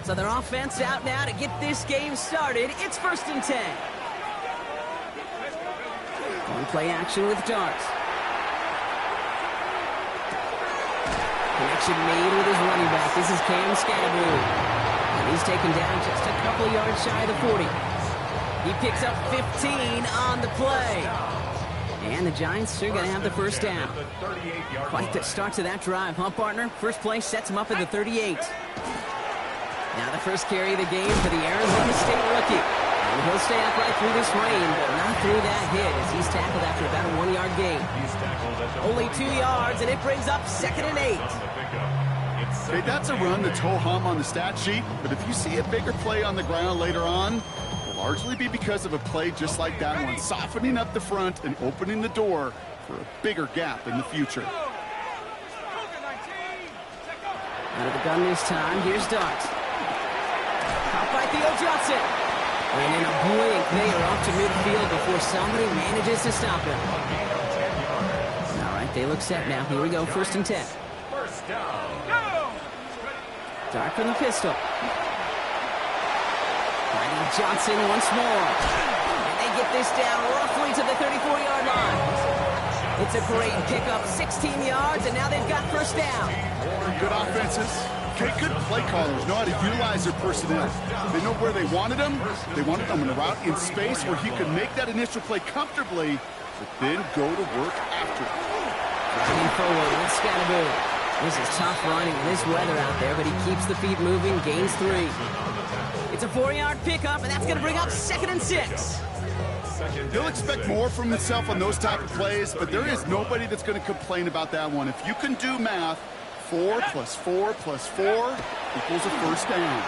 So their offense out now to get this game started. It's 1st and 10. One play action with Darts. Connection made with his running back. This is Cam Scannaboo. And he's taken down just a couple of yards shy of the 40. He picks up 15 on the play. And the Giants are going to have the first down. Quite the start to that drive, huh, partner? First play sets him up at the 38. Now the first carry of the game for the Arizona State rookie. And he'll stay upright through this rain, but not through that hit as he's tackled after about a 1-yard gain. Only 2 yards, and it brings up 2nd and 8. Hey, that's a run that's ho-hum on the stat sheet, but if you see a bigger play on the ground later on, it'll largely be because of a play just like that one, softening up the front and opening the door for a bigger gap in the future. Out of the gun this time, here's Darts. Caught by Theo Johnson. And in a blink, they are off to midfield before somebody manages to stop him. All right, they look set now. Here we go, 1st and 10. First down. Dart from the pistol. Finding Johnson once more. And they get this down roughly to the 34-yard line. It's a great pickup, 16 yards, and now they've got first down. Good offenses. Good play callers know how to utilize their personnel. They know where they wanted them. They wanted them in a route in space where he could make that initial play comfortably, but then go to work after it. Running forward with Scannaboo. This is tough running in this weather out there, but he keeps the feet moving, gains 3. It's a 4-yard pickup, and that's going to bring up 2nd and 6. He'll expect more from himself on those type of plays, but there is nobody that's going to complain about that one. If you can do math, 4 plus 4 plus 4 equals a first down.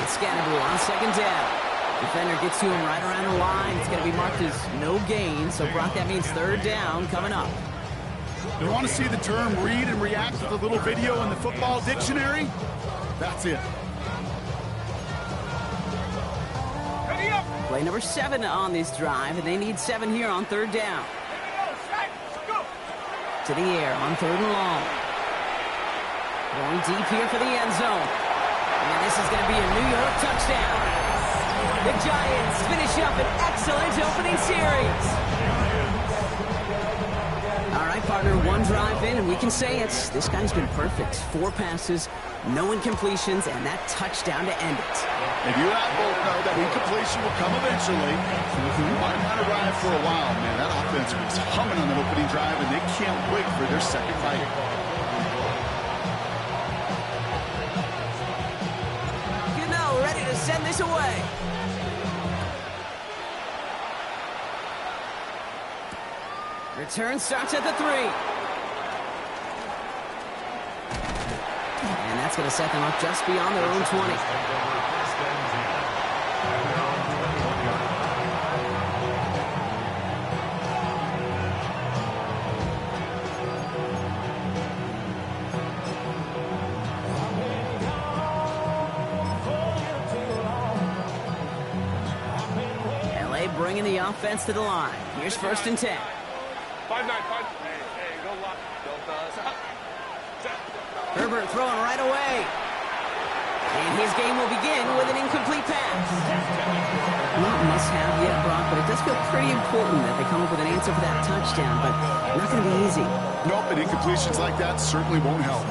It's Scannaboo on 2nd down. Defender gets to him right around the line. It's going to be marked as no gain, so Brock, that means 3rd down coming up. You want to see the term read and react with a little video in the football dictionary? That's it. Play number 7 on this drive, and they need 7 here on 3rd down. To the air on 3rd and long. Going deep here for the end zone. And this is going to be a New York touchdown. The Giants finish up an excellent opening series. All right, partner, 1 drive in, and we can say this guy's been perfect. 4 passes, no incompletions, and that touchdown to end it. And you and I both know that incompletion will come eventually. Might not arrive for a while, man. That offense was humming on the opening drive, and they can't wait for their second fight. Ready to send this away. Return starts at the 3. And that's going to set them up just beyond their own 20. Bringing the offense to the line. Here's 1st and 10. 5-9. Hey, go lock. Herbert throwing right away. And his game will begin with an incomplete pass. Not must-have yet, Brock, but it does feel pretty important that they come up with an answer for that touchdown, but not going to be easy. Nope, and incompletions like that certainly won't help.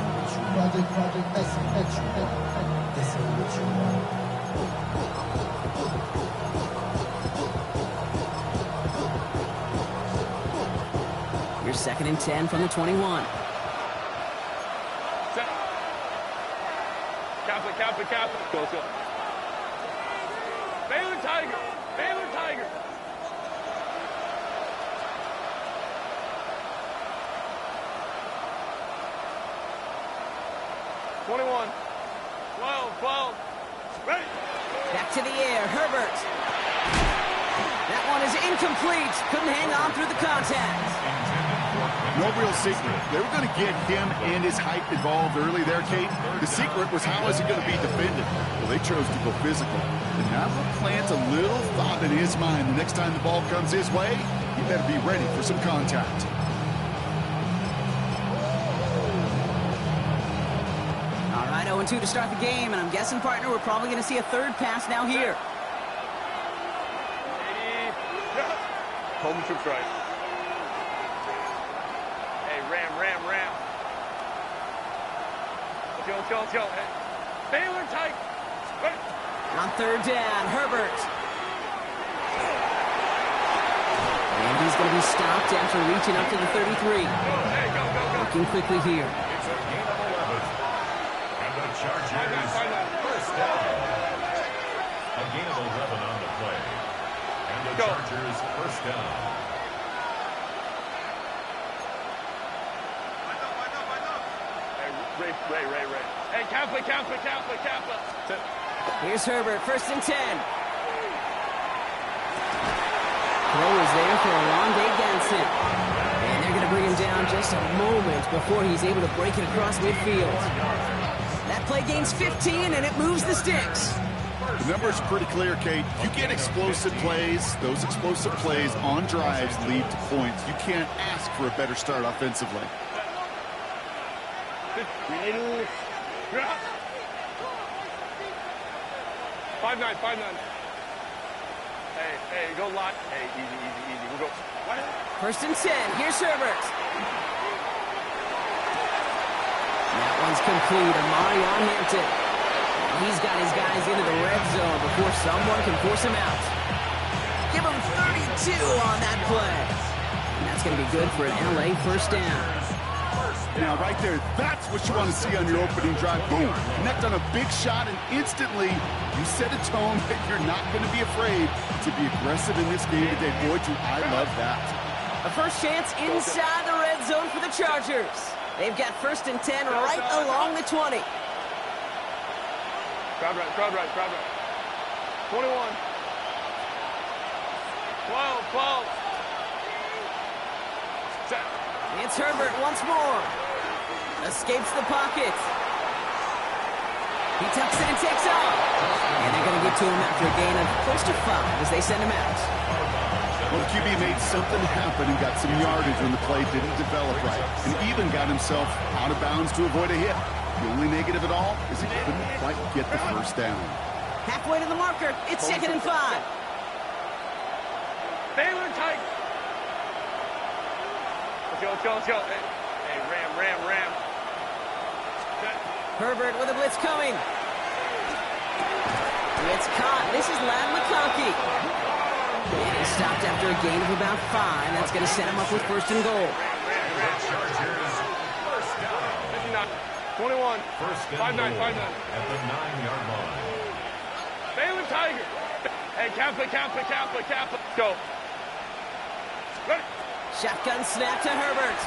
Here's 2nd and 10 from the 21. Kaplan. Go. Baylor Tiger. 21. 12. Ready. Back to the air, Herbert. That one is incomplete. Couldn't hang on through the contact. No real secret. They were going to get him and his height involved early there, Kate. The secret was how is he going to be defended? Well, they chose to go physical. And that will plant a little thought in his mind. The next time the ball comes his way, he better be ready for some contact. All right, 0-2 to start the game, and I'm guessing, partner, we're probably going to see a third pass now here. Home troops right. Hey, ram. Let's go. Hey. Baylor tight. Right. On third down, Herbert. And he's going to be stopped after reaching up to the 33. Go. Looking quickly here. It's a gain of 11. And the Chargers first down. A gain of 11 on the play. And the Chargers first down. Ray. Hey, Kappa. Here's Herbert, 1st and 10. Throw is there for Alonde Ganson. And they're going to bring him down just a moment before he's able to break it across midfield. That play gains 15, and it moves the sticks. The number's pretty clear, Kate. You get explosive plays. Those explosive plays on drives lead to points. You can't ask for a better start offensively. 5-9. Hey, go lot. Hey, easy. We'll go. What? 1st and 10. Here's Herbert. That one's complete. Amarion Hampton. He's got his guys into the red zone before someone can force him out. Give him 32 on that play. And that's going to be good for an LA first down. Now, right there, that's what you want to see on your opening drive. Boom! Connect on a big shot, and instantly you set a tone that you're not going to be afraid to be aggressive in this game today. Boy, do I love that. A first chance inside the red zone for the Chargers. They've got 1st and 10 right along the 20. Crowd right. 21. 12. Set. It's Herbert once more. Escapes the pocket. He tucks it and takes off. And they're going to get to him after a gain of close to 5 as they send him out. Well, the QB made something happen and got some yardage when the play didn't develop right, and even got himself out of bounds to avoid a hit. The only negative at all is he couldn't quite get the first down. Halfway to the marker. It's 2nd and 5. Baylor tight. Let's go. Hey, ram. Set. Herbert with a blitz coming. It's caught. This is Ladd McConkey. And he's stopped after a gain of about 5. That's going to set him up with 1st and goal. Chargers first down. 59. 21. First and 5-9. goal at the 9-yard line. Baylor Tiger. Hey, Kappa. Go. Ready. Shotgun snap to Herbert.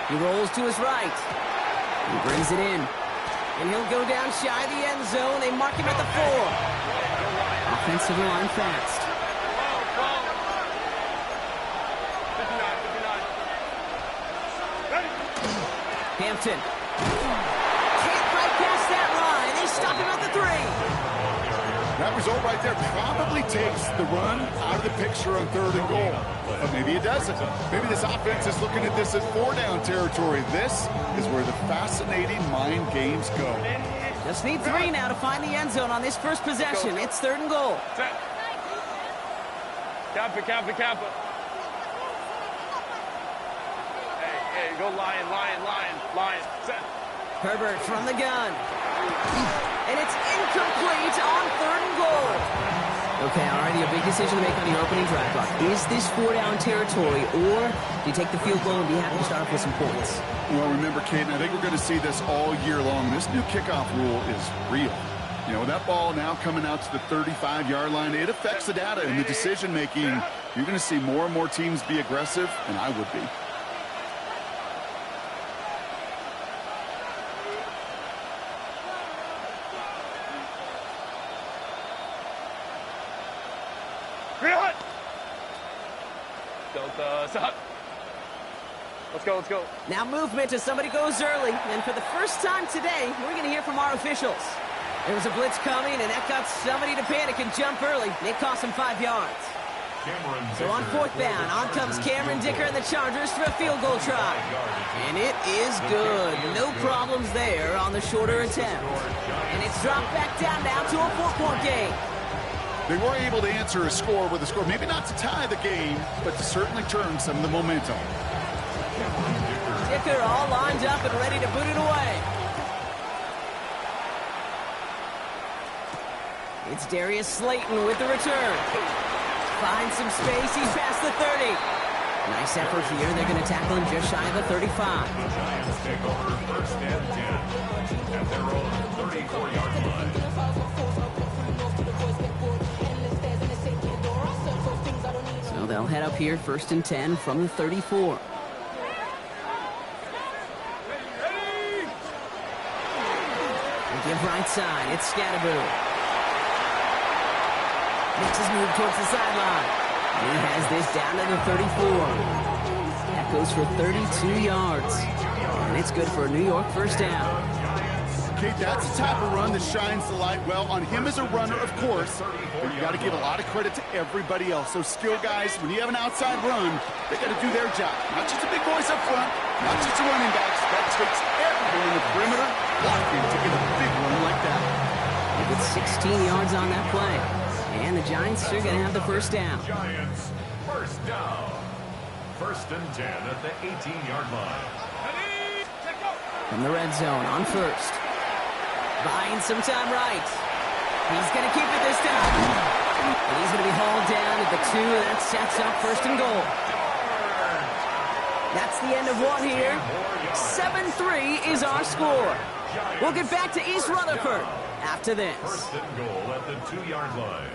He rolls to his right. He brings it in. And he'll go down shy of the end zone. They mark him at the 4. Offensive line fast. 59. Ready. Hampton. Can't quite pass that line. They stop him at the 3. That result right there probably takes the run out of the picture on 3rd and goal. But maybe it doesn't. Maybe this offense is looking at this as 4-down territory. This is where the fascinating mind games go. Just need 3 now to find the end zone on this first possession. It's 3rd and goal. Set. Kappa. Hey, go lion. Set. Herbert from the gun. And it's incomplete on 3rd and goal. Okay, alrighty, a big decision to make on your opening drive clock. Is this 4-down territory, or do you take the field goal and be happy to start off with some points? Well, remember, Kate, I think we're going to see this all year long. This new kickoff rule is real. You know, with that ball now coming out to the 35-yard line, it affects the data and the decision-making. You're going to see more and more teams be aggressive, and I would be. Delta, stop. Let's go. Now movement as somebody goes early. And for the first time today, we're going to hear from our officials. There was a blitz coming, and that got somebody to panic and jump early. It cost him 5 yards. So on fourth down, on comes Cameron Dicker and the Chargers for a field goal try. And it is good. No problems there on the shorter attempt. And it's dropped back down now to a 4-point game. They were able to answer a score with a score, maybe not to tie the game, but to certainly turn some of the momentum. Dicker all lined up and ready to boot it away. It's Darius Slayton with the return. Finds some space. He's past the 30. Nice effort here. They're going to tackle him just shy of the 35. The Giants take over first and 10 at their own 34-yard line. So they'll head up here first and 10 from the 34. They give right side. It's Scatterboo. Makes his move towards the sideline. And he has this down to the 34. That goes for 32 yards. And it's good for a New York first down. Okay, that's the type of run that shines the light well on him as a runner, of course. But you got to give a lot of credit to everybody else. Those skill guys, when you have an outside run, they got to do their job. Not just the big boys up front, not just the running backs. That takes everyone in the perimeter blocking to get a big run like that. They get 16 yards on that play. And the Giants are going to have the first down. Giants, first down. First and 10 at the 18-yard line. From the red zone on first. Buying some time right. He's going to keep it this time. And he's going to be hauled down at the 2. That sets up first and goal. That's the end of one here. 7-3 is our score. We'll get back to East Rutherford after this. First and goal at the 2-yard line.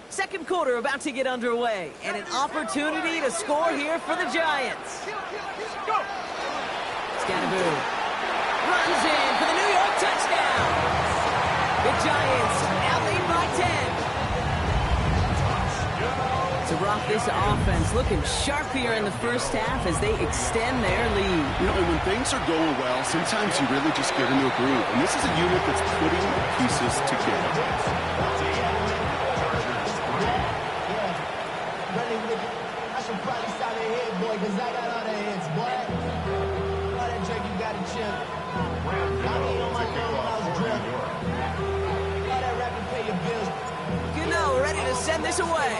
Second quarter about to get underway, and an opportunity to score here for the Giants. Scatterboo runs in for the New York touchdown. The Giants now lead by 10. To rock this offense, looking sharp here in the first half as they extend their lead. You know, when things are going well, sometimes you really just get into a groove. And this is a unit that's putting the pieces together. Cause I got all the hits, boy. All that drink you got to chill. Got me on my nose when I was drunk. All that rapping, pay your bills. You know, ready to send this away.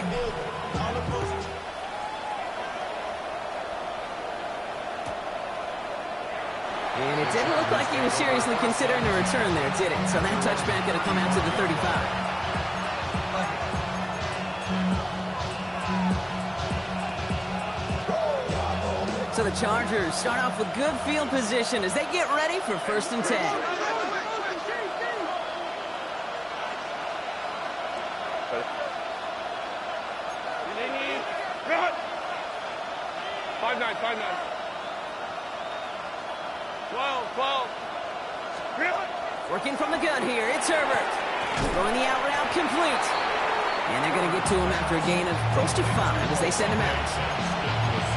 And it didn't look like he was seriously considering a return there, did it? So that touchback going to come out to the 35. So the Chargers start off with good field position as they get ready for first and 10. 5-9, 5-9. 12. Working from the gun here, it's Herbert. Throwing the out route complete. And they're going to get to him after a gain of close to 5 as they send him out.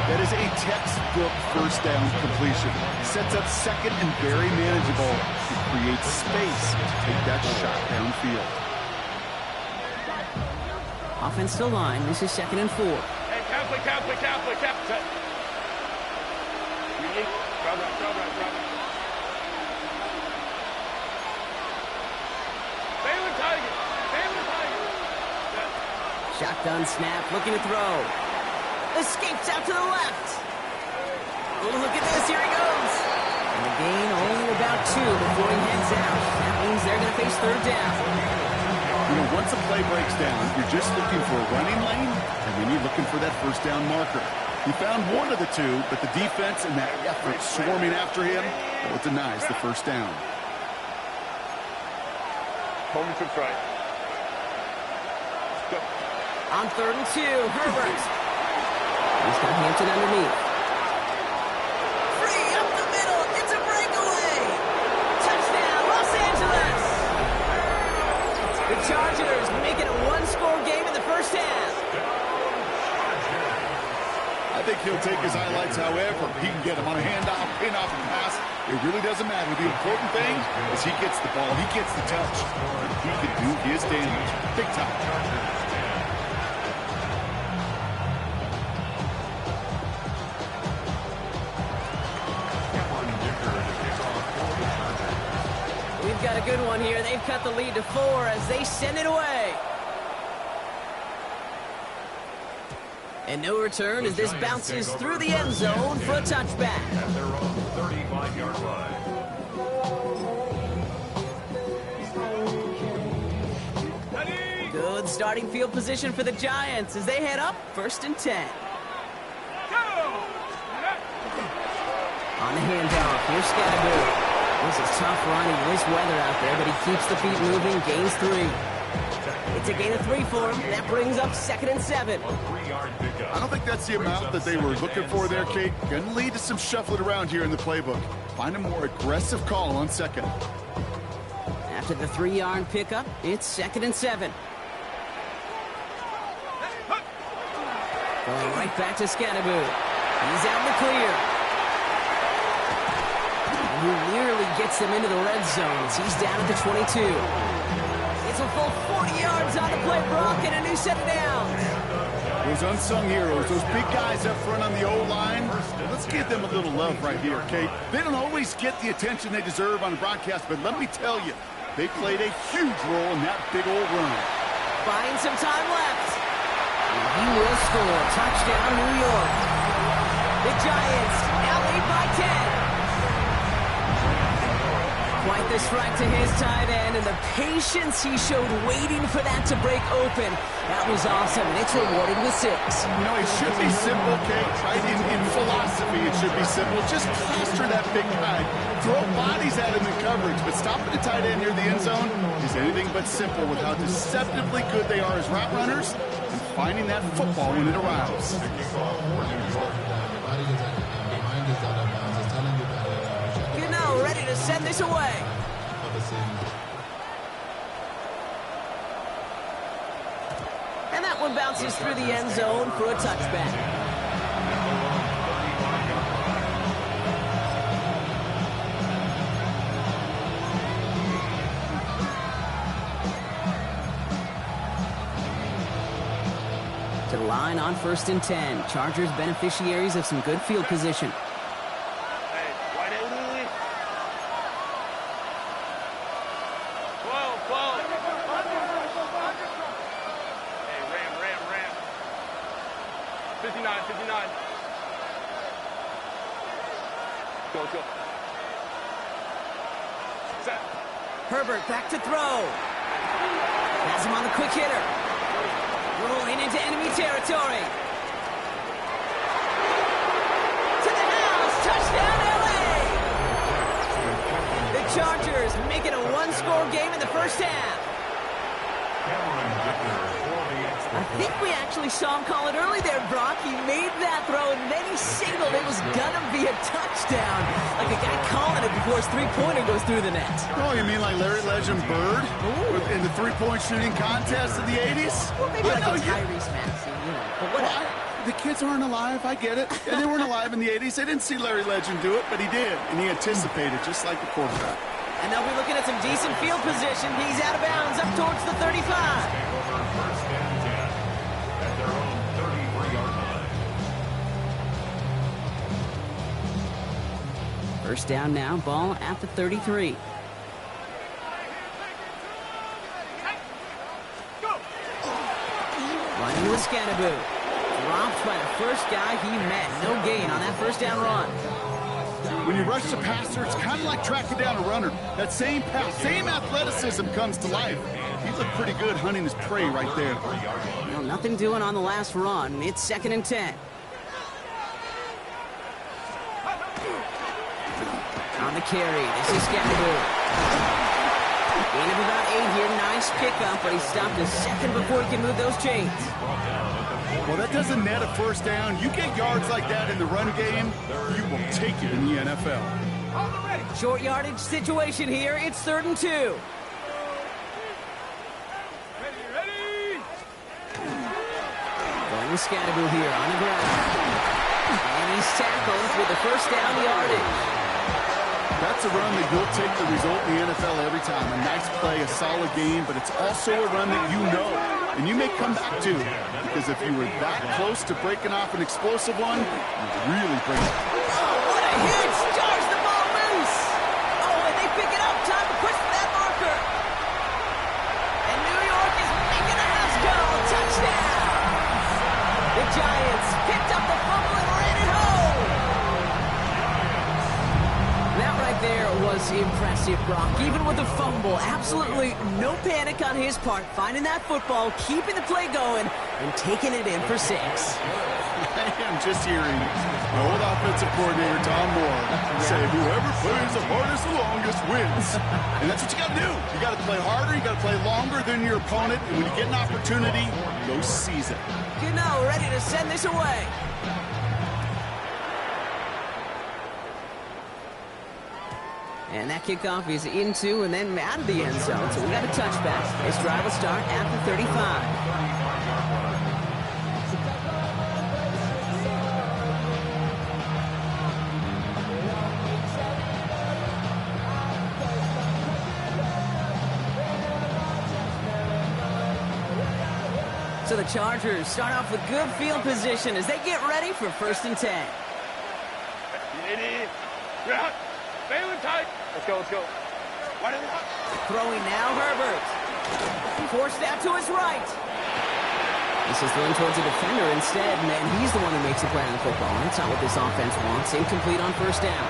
That is a textbook first down completion. Sets up second and very manageable. It creates space to take that shot downfield. Offense still line. This is second and 4. Hey, Catholic. Drop that. Baylor Tiger. Shotgun snap, looking to throw. Escapes out to the left. Oh, look at this. Here he goes. And the gain only about 2 before he heads out. That means they're going to face third down. You know, once a play breaks down, you're just looking for a running lane, and then you're looking for that first down marker. He found one of the two, but the defense and that effort swarming after him, well, it denies the first down. Coleman to try. Go. On third and 2, Herbert. He's got Hampton underneath. Free up the middle. It's a breakaway. Touchdown, Los Angeles. The Chargers make it a one-score game in the first half. A think he'll take his highlights however he can get him on a handoff, pin-off, and pass. It really doesn't matter. The important thing is he gets the ball, he gets the touch, and he can do his damage big time. We've got a good one here. They've cut the lead to 4 as they send it away. And no return as this bounces through the end zone for a touchback. At their own 35-yard line. Good starting field position for the Giants as they head up 1st and 10. On the handoff, here's Scatteroo. This is tough running in this weather out there, but he keeps the feet moving, gains 3. It's a gain of 3 for him. That brings up 2nd and 7. I don't think that's the amount that they were looking for there, Kate. Going to lead to some shuffling around here in the playbook. Find a more aggressive call on 2nd. After the 3-yard pickup, it's 2nd and 7. Going right back to Scatteroo. He's out in the clear. He nearly gets them into the red zone as he's down at the 22. It's a full 40 yards on the play, Brock, and a new set of downs. Those unsung heroes, those big guys up front on the O-line, let's give them a little love right here, Kate. They don't always get the attention they deserve on the broadcast, but let me tell you, they played a huge role in that big old run. Buying some time left. And he will score. Touchdown, New York. The Giants now lead by 10. Quite the strike to his tight end, and the patience he showed waiting for that to break open. That was awesome, and it's rewarded with 6. You know, it should be simple, Kate, right? In philosophy, it should be simple. Just plaster that big guy. Throw bodies at him in coverage, but stopping the tight end near the end zone is anything but simple with how deceptively good they are as route runners and finding that football when it arrives. Ready to send this away. And that one bounces through the end zone for a touchback. To the line on 1st and 10. Chargers beneficiaries of some good field position. Herbert back to throw. Has him on the quick hitter. Rolling into enemy territory. To the house. Touchdown, LA! The Chargers make it a 1-score game in the first half. I think we actually saw him call it early there, Brock. He made that throw, and then he signaled it was going to be a touchdown. Like a guy calling it before his three-pointer goes through the net. Oh, you mean like Larry Legend Bird in the three-point shooting contest of the 80s? Well, maybe like a Tyrese Maxey, you know. But what? The kids aren't alive, I get it. And they weren't alive in the 80s. They didn't see Larry Legend do it, but he did. And he anticipated, just like the quarterback. And they'll be looking at some decent field position. He's out of bounds up towards the 35. First down now, ball at the 33. Running with Scatteroo. Dropped by the first guy he met. No gain on that first down run. When you rush the passer, it's kind of like tracking down a runner. That same pass, same athleticism comes to life. He looked pretty good hunting his prey right there. Well, nothing doing on the last run. It's 2nd and 10. On the carry, this is Scatteroo. Gain of about 8 here. Nice pickup, but he stopped a second before he can move those chains. Well, that doesn't net a first down. You get yards like that in the run game, you will take it in the NFL. Short yardage situation here. It's 3rd and 2. Going with Scatteroo here on the ground. first down yardage. That's a run that will take the result in the NFL every time. A nice play, a solid game, but it's also a run that you know and you may come back to, because if you were that close to breaking off an explosive one, you really bring it. Oh, what a hit! Jars the ball loose! Oh, and they pick it up. Time to push for that marker. And New York is making a house call. Touchdown! The Giants picked up the fumble and ran it home. That right there was impressive, Brock. Even with the fumble, absolutely no panic on his part. Finding that football, keeping the play going, and taking it in for 6. I am just hearing my old offensive coordinator, Tom Moore, say, whoever plays the hardest the longest wins. And that's what you got to do. You got to play harder. You got to play longer than your opponent. And when you get an opportunity, go seize it. Gano ready to send this away. And that kickoff is into and then out of the end zone. So we got a touchback. This drive will start at the 35. So the Chargers start off with good field position as they get ready for 1st and 10. Balin tight. Let's go, let's go. Throwing now, Herbert. Forced out to his right. This is thrown towards a defender instead, and then he's the one who makes a play on the football. That's not what this offense wants. Incomplete on 1st down.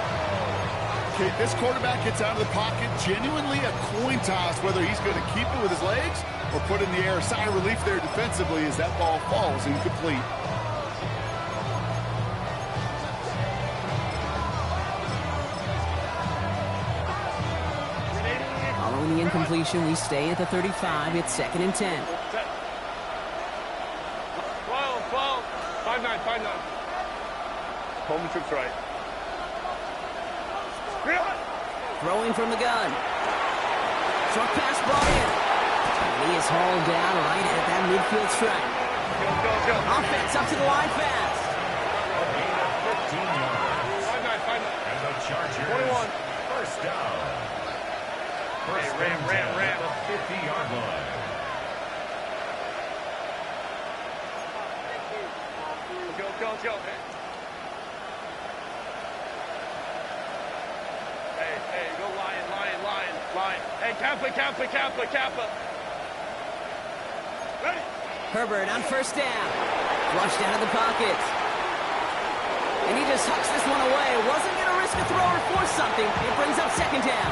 Okay, this quarterback gets out of the pocket, genuinely a coin toss, whether he's going to keep it with his legs or put it in the air. A sigh of relief there defensively as that ball falls incomplete. Following the incompletion, we stay at the 35. It's 2nd and 10. 12. 5-9, 5-9. Home troops right. Throwing from the gun. Short pass brought in. And he is hauled down right at that midfield stripe. Go. Offense up to the line fast. 15 yards. 5-9. And the Chargers. 21. First down. First Ram. at the 50-yard line. Let's go. Hey, go line. Hey, Kappa. Ready? Herbert on 1st down. Flushed out of the pocket. And he just hucks this one away. Wasn't going to risk a throw or force something. It brings up 2nd down.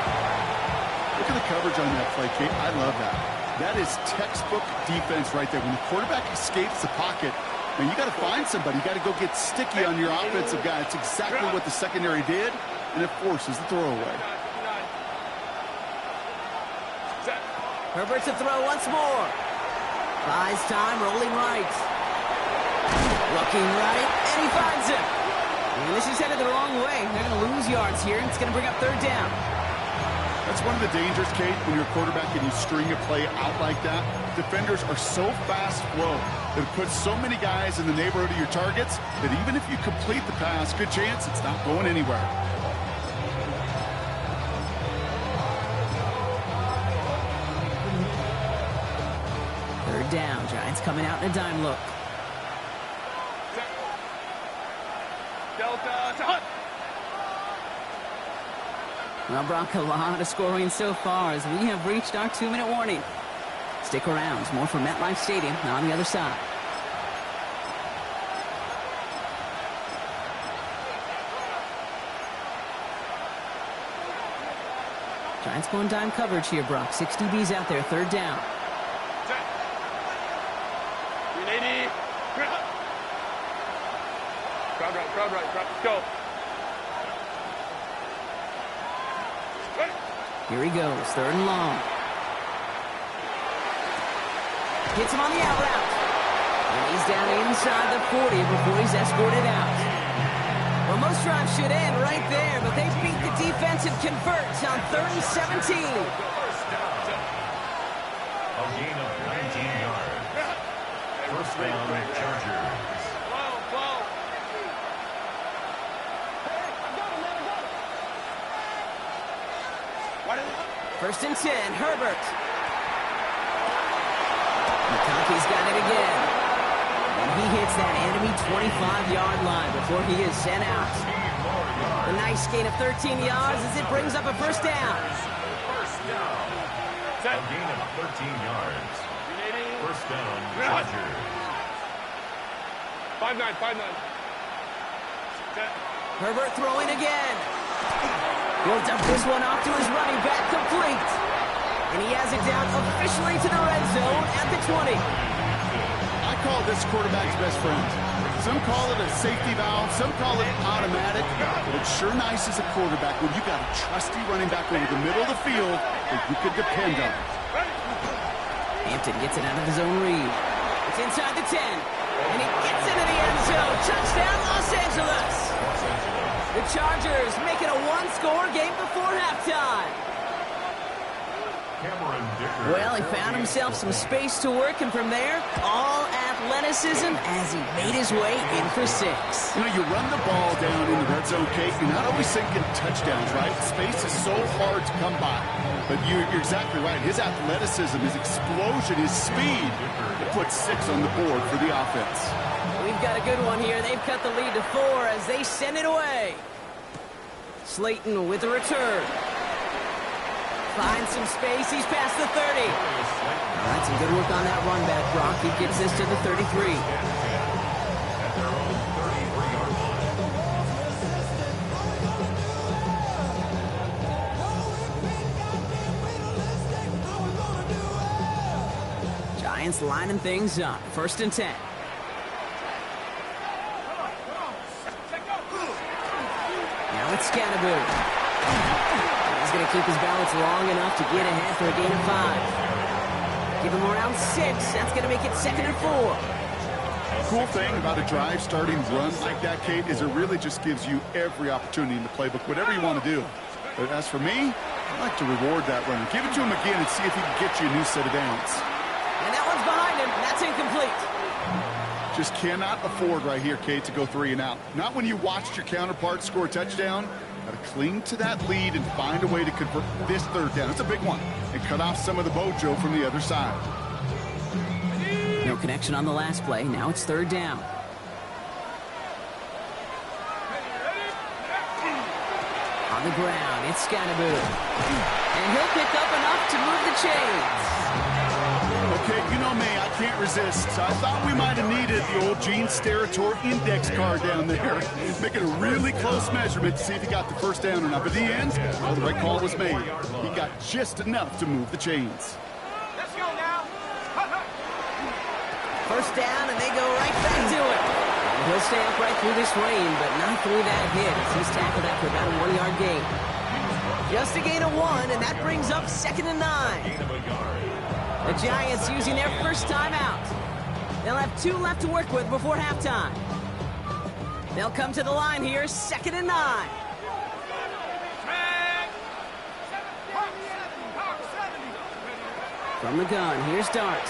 Look at the coverage on that play, Kate. I love that. That is textbook defense right there. When the quarterback escapes the pocket, man, you got to find somebody. You got to go get sticky on your offensive guy. It's exactly what the secondary did, and it forces the throwaway. Herbert to throw once more. Buys time, rolling right. Looking right, and he finds him. And this is headed the wrong way. They're going to lose yards here, and it's going to bring up 3rd down. That's one of the dangers, Kate, when you're a quarterback and you string a play out like that. Defenders are so fast flow that it puts so many guys in the neighborhood of your targets that even if you complete the pass, good chance it's not going anywhere. Down. Giants coming out in a dime look. Delta. Well, Brock, a lot of scoring so far as we have reached our 2-minute warning. Stick around. More from MetLife Stadium on the other side. Giants going dime coverage here, Brock. 6 DBs out there. 3rd down. Crowd right. Go. Here he goes. 3rd and long. Hits him on the out route. And he's down inside the 40 before he's escorted out. Well, most drives should end right there, but they beat the defense and convert on 3rd and 17. First down. A gain of 19 yards. First down, Chargers. First and 10, Herbert. McConkey's got it again. And he hits that enemy 25-yard line before he is sent out. A nice gain of 13 yards as it brings up a first down. First down. A gain of 13 yards. First down, Chargers. 5-9. Herbert throwing again. He'll dump this one off to his running back, complete. And he has it down officially to the red zone at the 20. I call this quarterback's best friend. Some call it a safety valve, some call it automatic, but it's sure nice as a quarterback when you got a trusty running back over the middle of the field that you could depend on. Hampton gets it out of his own read. It's inside the 10. And he gets into the end zone. Touchdown, Los Angeles. The Chargers make it a one-score game before halftime. Well, he found himself some space to work, and from there, all athleticism as he made his way in for 6. You know, you run the ball down in the red zone, Kate, you're not always thinking touchdowns, right? Space is so hard to come by. But you're exactly right. His athleticism, his explosion, his speed, it puts 6 on the board for the offense. We've got a good one here. They've cut the lead to 4 as they send it away. Slayton with the return. Finds some space. He's past the 30. All right, some good work on that run back, Brock. He gets this to the 33. Giants lining things up. First and 10. Now it's Scannaboo. He's going to keep his balance long enough to get ahead for a gain of 5. Give him around 6. That's going to make it 2nd and 4. The cool thing about a drive starting run like that, Kate, is it really just gives you every opportunity in the playbook, whatever you want to do. But as for me, I like to reward that runner. Give it to him again and see if he can get you a new set of downs. And that one's behind him. That's incomplete. Just cannot afford right here, Kate, to go 3 and out. Not when you watched your counterpart score a touchdown. Got to cling to that lead and find a way to convert this 3rd down. It's a big one. And cut off some of the mojo from the other side. No connection on the last play. Now it's 3rd down. On the ground, it's Scannaboo. And he'll pick up enough to move the chains. Okay, you know me, I can't resist. So I thought we might have needed the old Gene Steratore index card down there. Making a really close measurement to see if he got the first down or not. But in the end, well, the right call was made. He got just enough to move the chains. Let's go now. First down, and they go right back to it. And he'll stay upright through this rain, but not through that hit as he's tackled after about a 1-yard gain. Just a gain of 1, and that brings up 2nd and 9. The Giants using their first timeout. They'll have 2 left to work with before halftime. They'll come to the line here, 2nd and 9. From the gun, here's Dart.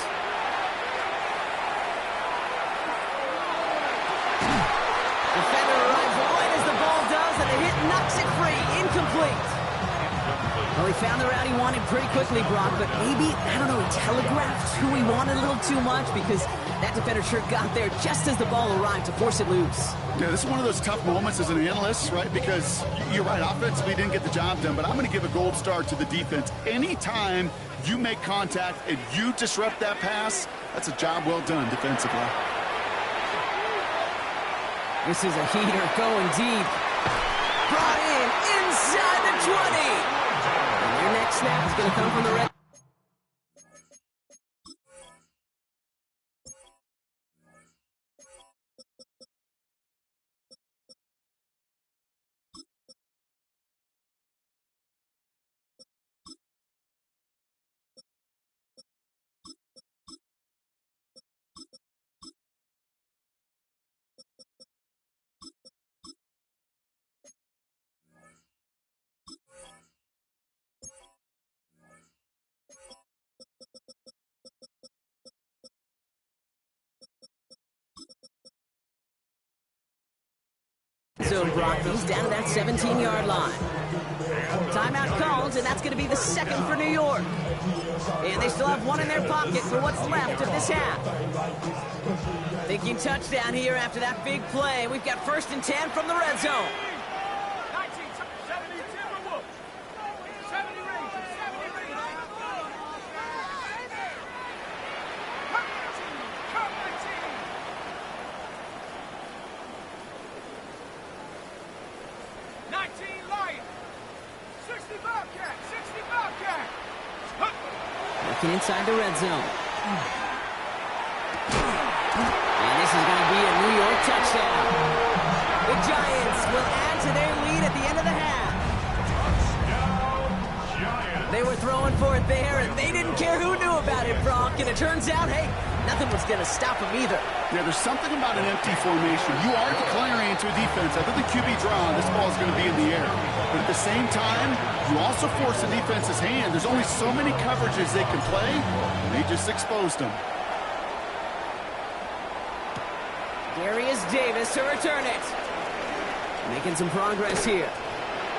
Defender arrives right as the ball does, and the hit knocks it free. Incomplete. Well, he found the route he wanted pretty quickly, Brock, but maybe, I don't know, he telegraphed who he wanted a little too much because that defender sure got there just as the ball arrived to force it loose. Yeah, this is one of those tough moments as an analyst, right? Because you're right, offensively didn't get the job done, but I'm going to give a gold star to the defense. Anytime you make contact and you disrupt that pass, that's a job well done defensively. This is a heater going deep. Brought in inside the 20. And their next snap is going to come from the red. So Broncos down to that 17-yard line. Timeout called, and that's going to be the second for New York. And they still have one in their pocket for what's left of this half. Thinking touchdown here after that big play. We've got 1st and 10 from the red zone. Looking inside the red zone. And this is going to be a New York touchdown. The Giants will add to their lead at the end of the half. They were throwing for it there, and they didn't care who knew about it, Brock. And it turns out, hey, nothing was going to stop them either. Yeah, there's something about an empty formation. You are declaring to a defense, after the QB draw, this ball is going to be in the air. But at the same time, you also force the defense's hand. There's only so many coverages they can play, and they just exposed them. Darius Davis to return it. Making some progress here.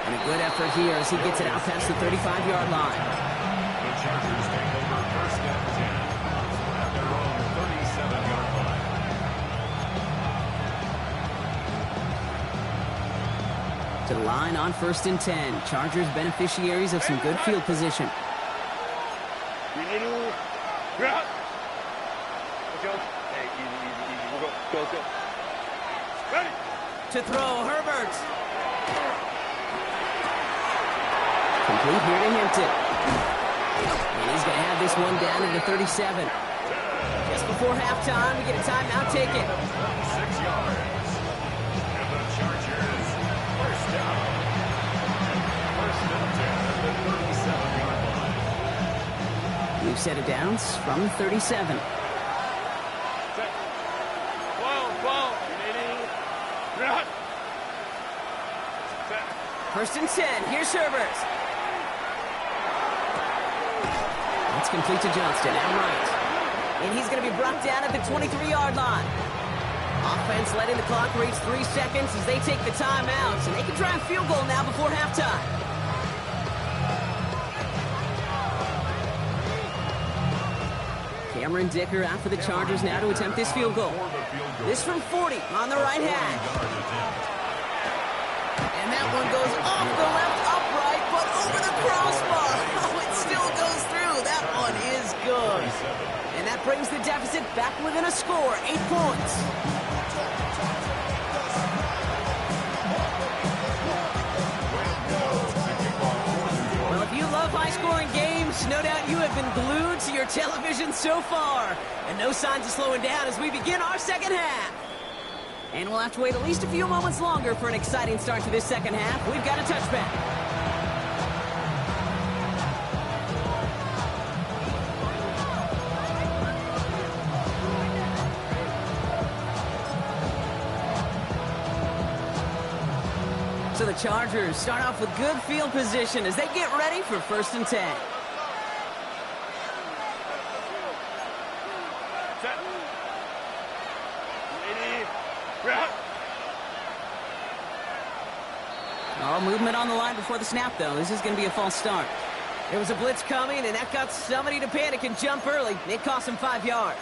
And a good effort here as he gets it out past the 35-yard line. The Chargers take over 1st and 10 at their own 37-yard line. To the line on 1st and 10. Chargers beneficiaries of some good field position. Let's go. Hey, easy. We'll go. Go. Ready. To throw, Herbert. Complete here to Hinton. And he's going to have this one down at the 37. Just before halftime, we get a timeout taken. 6 yards. And the Chargers, 1st down. 1st and 10 at the 37-yard line. We've set it down from the 37. 1st and 10. Here's Herbert. That's complete to Johnston, out right. And he's going to be brought down at the 23-yard line. Offense letting the clock reach 3 seconds as they take the timeouts. And they can try a field goal now before halftime. Cameron Dicker out for the Chargers now to attempt this field goal. This from 40 on the right hash. And that one goes off the left upright, but over the crossbar. Oh, it still goes through. That one is good. And that brings the deficit back within a score, 8 points. Well, if you love high-scoring games, no doubt you have been glued to your television so far. And no signs of slowing down as we begin our second half. And we'll have to wait at least a few moments longer for an exciting start to this second half. We've got a touchback. So the Chargers start off with good field position as they get ready for 1st and 10. All movement on the line before the snap, though. This is going to be a false start. There was a blitz coming, and that got somebody to panic and jump early. It cost him 5 yards.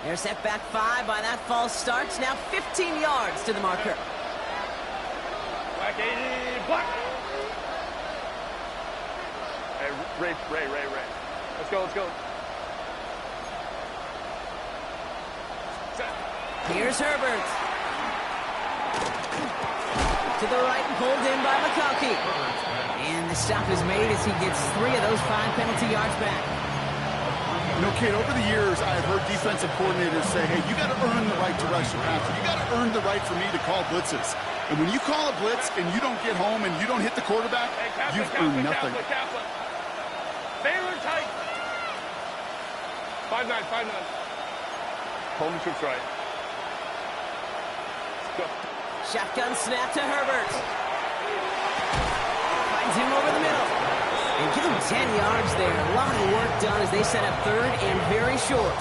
They're set back 5 by that false start. Now 15 yards to the marker. Black 80, black. Hey, Ray. Let's go. Here's Herbert. To the right and pulled in by McConkey. And the stop is made as he gets 3 of those 5 penalty yards back. You know, Kate, over the years, I've heard defensive coordinators say, hey, you got to earn the right to rush your passer. You got to earn the right for me to call blitzes. And when you call a blitz and you don't get home and you don't hit the quarterback, you've earned nothing. Baylor tight. 5-9. Home troops right. Go. Shotgun snap to Herbert. Finds him over the middle. And give him 10 yards there. A lot of work done as they set up 3rd and very short.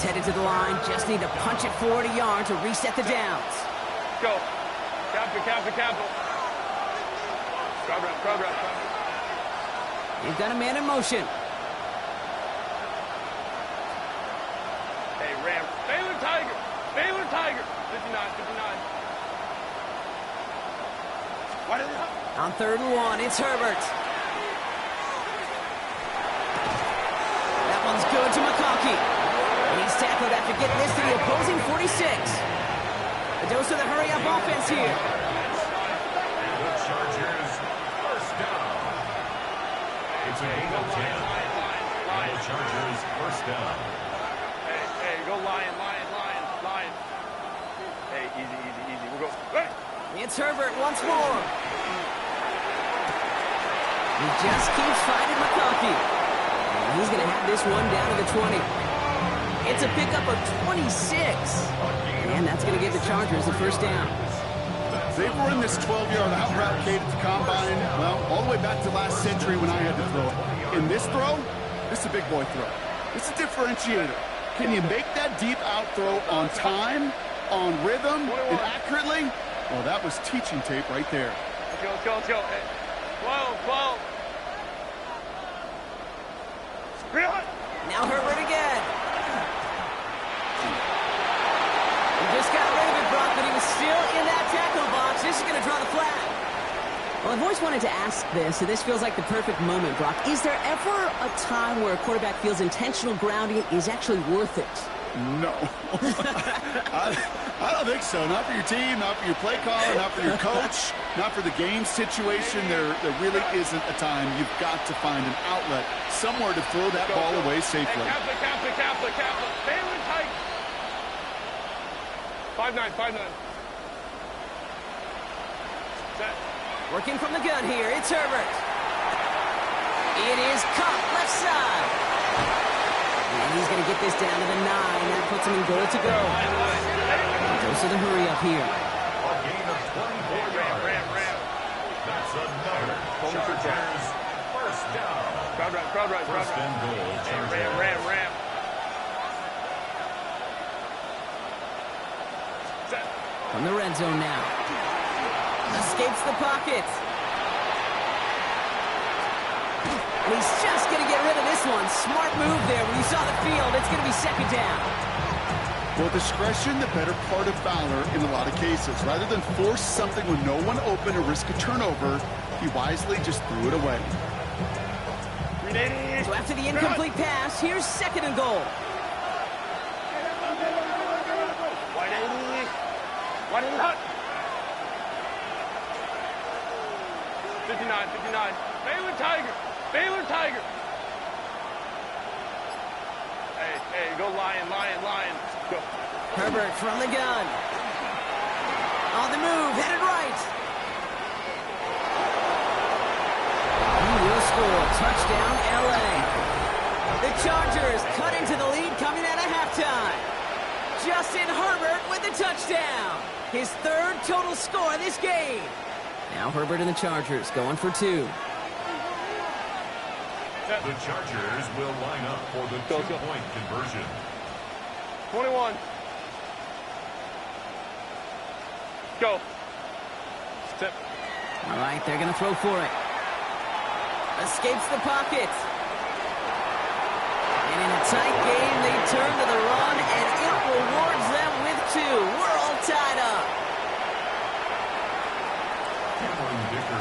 headed to the line. Just need to punch it forward a yard to reset the downs. Go. Capital. Crowd route. They've got a man in motion. Hey, Ram. Baylor Tiger. 59. Why did it? On 3rd and 1, it's Herbert. That one's good to McConkey. And he's tackled after getting this to the opposing 46. A dose of the hurry-up offense here. The Chargers, first down. It's a gain of 10. And the Chargers, first down. Hey, go Lion. Hey, easy. We'll go. Hey! It's Herbert once more. He just keeps fighting McConkey. And he's going to have this one down to the 20. It's a pickup of 26. And that's going to give the Chargers the first down. They've run this 12-yard out route, Kate, at the combine, well, all the way back to last century when I had to throw it. In this throw, this is a big boy throw. It's a differentiator. Can you make that deep out throw on time, on rhythm, and accurately? Well, that was teaching tape right there. Let's go. Hey. 12. Now Herbert again. He just got rid of it, Brock, but he was still in that tackle box. This is going to draw the flag. Well, I've always wanted to ask this, and this feels like the perfect moment, Brock. Is there ever a time where a quarterback feels intentional grounding is actually worth it? No. I don't think so. Not for your team, not for your play caller, not for your coach, not for the game situation. There really isn't a time. You've got to find an outlet, somewhere to throw that ball away safely. Hey, Kaplan. Baylor tight. 5-9. Set. Working from the gun here, it's Herbert. It is caught left side. And he's going to get this down to the 9. That puts him in goal to go. Goes to the hurry up here. A gain of 24 yards. Ram. That's another Chargers, first down. Crowd right. First and goal, Chargers. Ram. Set. From the red zone now. Escapes the pocket. And he's just going to get rid of this one. Smart move there. When you saw the field, it's going to be second down. Well, discretion, the better part of valor in a lot of cases. Rather than force something with no one open or risk a turnover, he wisely just threw it away. So after the incomplete pass, here's second and goal. Why did it hot? 59. Baylor Tiger. Hey, go Lion. Go. Herbert from the gun. On the move, headed right. He will score. Touchdown, LA. The Chargers cut into the lead coming out of halftime. Justin Herbert with the touchdown. His 3rd total score of this game. Now Herbert and the Chargers going for 2. The Chargers will line up for the 2-point conversion. 21. Go. Step. All right, they're going to throw for it. Escapes the pocket. And in a tight game, they turn to the run, and it rewards them with 2. We're all tied up.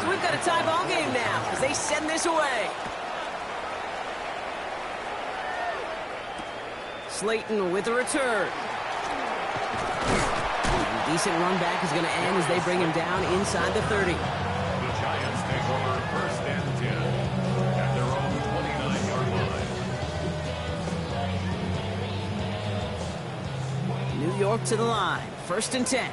So we've got a tie ball game now as they send this away. Slayton with the return. A decent run back is going to end as they bring him down inside the 30. The Giants take over first and 10 at their own 29-yard line. New York to the line. First and 10.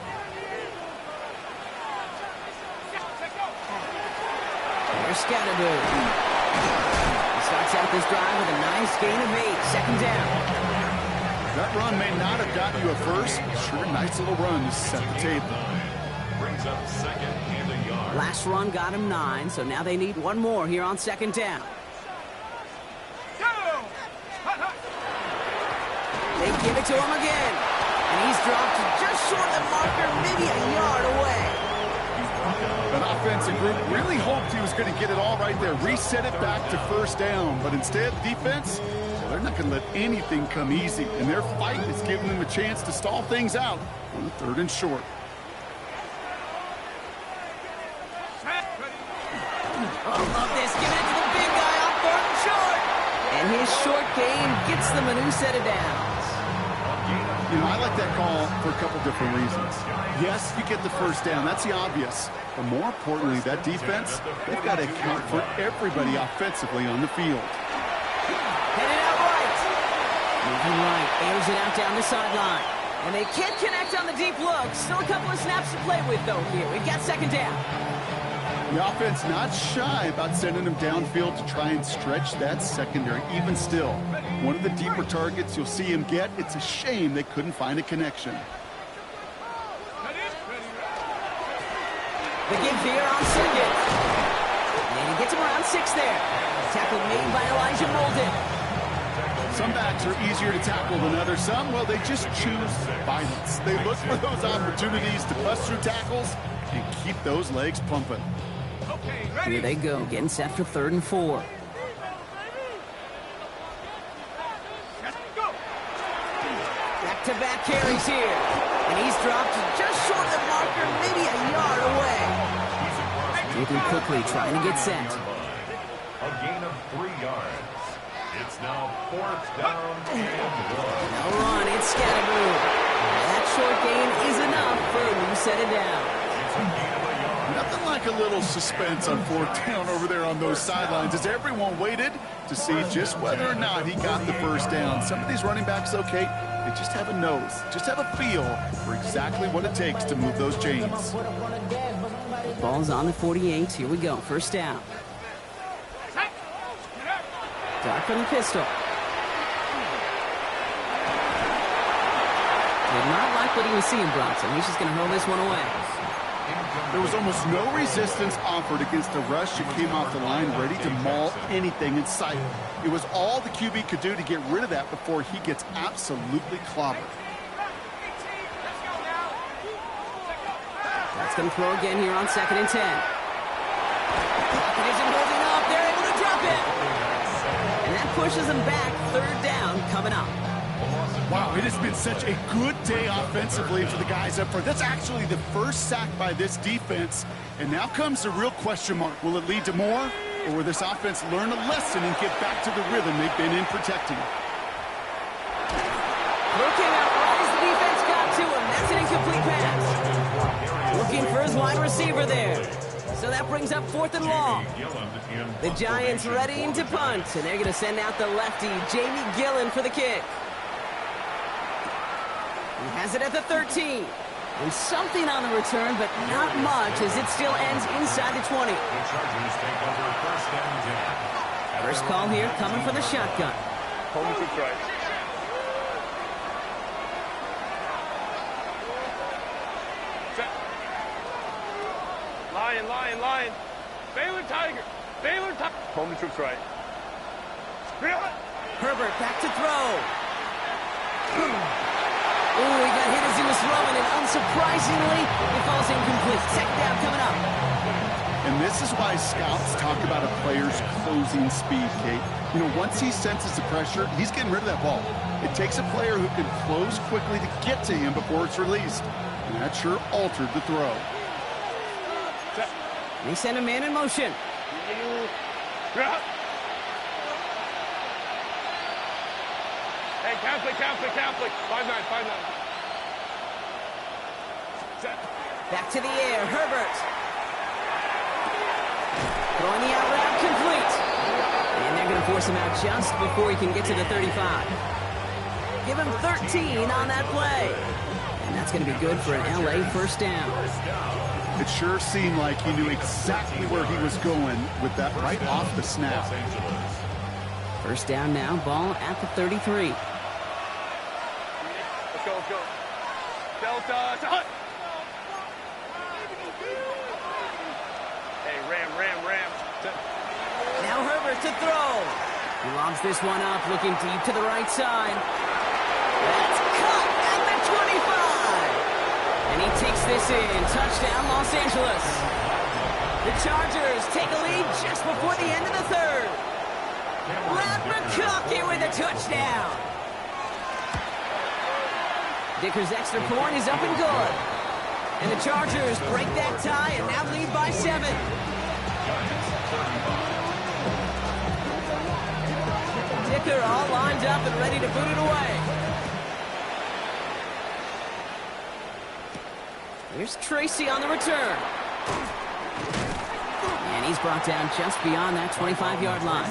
Here's Scatterboo. He starts out this drive with a nice gain of 8. Second down. That run may not have gotten you a first. Sure, nice little run to set the table. Brings up second and a yard. Last run got him 9, so now they need one more here on second down. They give it to him again. And he's dropped just short of the marker, maybe a yard away. That offensive group really hoped he was going to get it all right there, reset it back to first down. But instead, defense, well, they're not going to let anything come easy. And their fight is giving them a chance to stall things out on the 3rd and short. Oh, love this. Giving it to the big guy on 4th and short. And his short game gets them a new set of downs. You know, I like that call for a couple different reasons. Yes, you get the first down. That's the obvious. But more importantly, that defense, they've got to account for everybody offensively on the field. Headed out right. Moving right. Airs it out down the sideline. And they can't connect on the deep look. Still a couple of snaps to play with, though, here. We've got 2nd down. The offense not shy about sending them downfield to try and stretch that secondary. Even still, one of the deeper targets you'll see him get. It's a shame they couldn't find a connection. The give here on 2nd. And he gets him around 6 there. Tackle made by Elijah Molden. Some backs are easier to tackle than others. Some, well, they just choose violence. They look for those opportunities to bust through tackles and keep those legs pumping. Here they go, getting set for 3rd and 4. Back-to-back carries here. And he's dropped just short of the marker, maybe a yard away. Moving quickly, trying to get set. A gain of 3 yards. It's now 4th down and 1. No run, it's Scatterboo. That short gain is enough for a new set of downs. It's a gain of a yard. Nothing like a little suspense on 4th down over there on those sidelines as everyone waited to see just whether or not he got the first down. Some of these running backs, okay, they just have a nose, just have a feel for exactly what it takes to move those chains. Ball's on the 48. Here we go. 1st down. Dart from the pistol. Did not like what he was seeing, Bronson. He's just going to hurl this one away. There was almost no resistance offered against a rush that came off the line ready to maul anything in sight. It was all the QB could do to get rid of that before he gets absolutely clobbered. That's going to throw again here on 2nd and 10. Pocket isn't holding up. They're able to drop it. And that pushes them back. 3rd down coming up. Wow, it has been such a good day offensively for the guys up front. That's actually the first sack by this defense. And now comes the real question mark. Will it lead to more? Or will this offense learn a lesson and get back to the rhythm they've been in protecting? Looking out right as the defense got to him. That's an incomplete pass. Looking for his wide receiver there. So that brings up 4th and long. The Giants readying to punt. And they're going to send out the lefty, Jamie Gillen, for the kick. He has it at the 13. And something on the return, but not much as it still ends inside the 20. The Chargers take over 1st and 10. First call here coming from the shotgun. Home to try. Lion. Baylor Tiger. Home to try. Herbert back to throw. Ooh, he got hit as he was throwing, and unsurprisingly, it falls incomplete. 2nd down coming up. And this is why scouts talk about a player's closing speed, Kate. You know, once he senses the pressure, he's getting rid of that ball. It takes a player who can close quickly to get to him before it's released. And that sure altered the throw. They send a man in motion. Hey, Catholic. 5'9". Back to the air, Herbert. Throwing the out route complete. And they're going to force him out just before he can get to the 35. Give him 13 on that play. And that's going to be good for an LA 1st down. It sure seemed like he knew exactly where he was going with that right off the snap. 1st down now, ball at the 33. Let's go. Delta. Hey, Ram. Now Herbert to throw. He lobs this one up, looking deep to the right side. That's cut at the 25. And he takes this in. Touchdown, Los Angeles. The Chargers take a lead just before the end of the third. Brad McConkey with a touchdown. Dicker's extra point is up and good. And the Chargers break that tie and now lead by 7. Dicker all lined up and ready to boot it away. Here's Tracy on the return. And he's brought down just beyond that 25-yard line.